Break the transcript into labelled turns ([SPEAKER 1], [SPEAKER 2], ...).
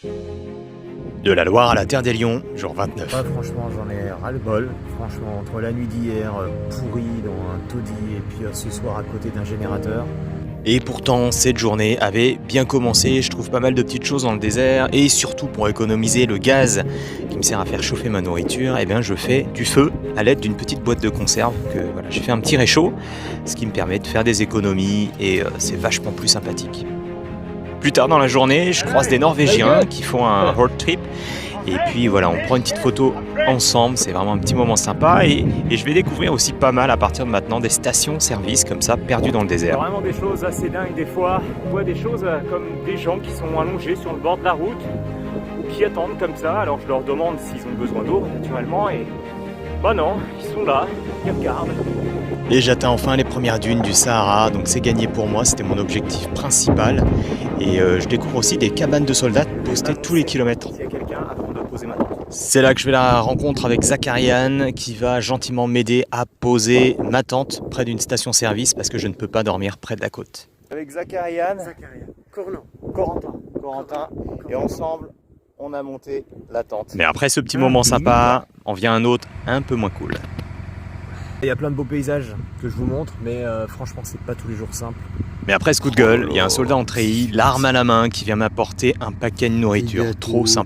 [SPEAKER 1] De la Loire à la Terre des Lions, jour 29.
[SPEAKER 2] Ouais, franchement, j'en ai ras-le-bol. Franchement, entre la nuit d'hier, pourri dans un taudis, et puis ce soir à côté d'un générateur.
[SPEAKER 1] Et pourtant, cette journée avait bien commencé. Je trouve pas mal de petites choses dans le désert. Et surtout, pour économiser le gaz qui me sert à faire chauffer ma nourriture, eh bien, je fais du feu à l'aide d'une petite boîte de conserve. Voilà, j'ai fait un petit réchaud, ce qui me permet de faire des économies. Et c'est vachement plus sympathique. Plus tard dans la journée, je croise des Norvégiens qui font un road trip. Et puis voilà, on prend une petite photo ensemble, c'est vraiment un petit moment sympa. Et je vais découvrir aussi pas mal à partir de maintenant des stations-service comme ça, perdues dans le désert.
[SPEAKER 3] Vraiment des choses assez dingues des fois. On voit des choses comme des gens qui sont allongés sur le bord de la route ou qui attendent comme ça. Alors je leur demande s'ils ont besoin d'eau naturellement et bah non, ils sont là, ils regardent.
[SPEAKER 1] Et j'atteins enfin les premières dunes du Sahara, donc c'est gagné pour moi, c'était mon objectif principal. Et je découvre aussi des cabanes de soldats postées tous les kilomètres.
[SPEAKER 3] S'il y a quelqu'un avant de poser ma tente.
[SPEAKER 1] C'est là que je vais à la rencontre avec Zakarian qui va gentiment m'aider à poser ma tente près d'une station-service parce que je ne peux pas dormir près de la côte.
[SPEAKER 3] Avec Zakarian, Corentin, et ensemble on a monté la tente.
[SPEAKER 1] Mais après ce petit moment sympa, en vient un autre un peu moins cool.
[SPEAKER 2] Il y a plein de beaux paysages que je vous montre, mais franchement, c'est pas tous les jours simple.
[SPEAKER 1] Mais après ce coup de gueule, il y a un soldat en treillis, l'arme à la main, qui vient m'apporter un paquet de nourriture. Trop sympa.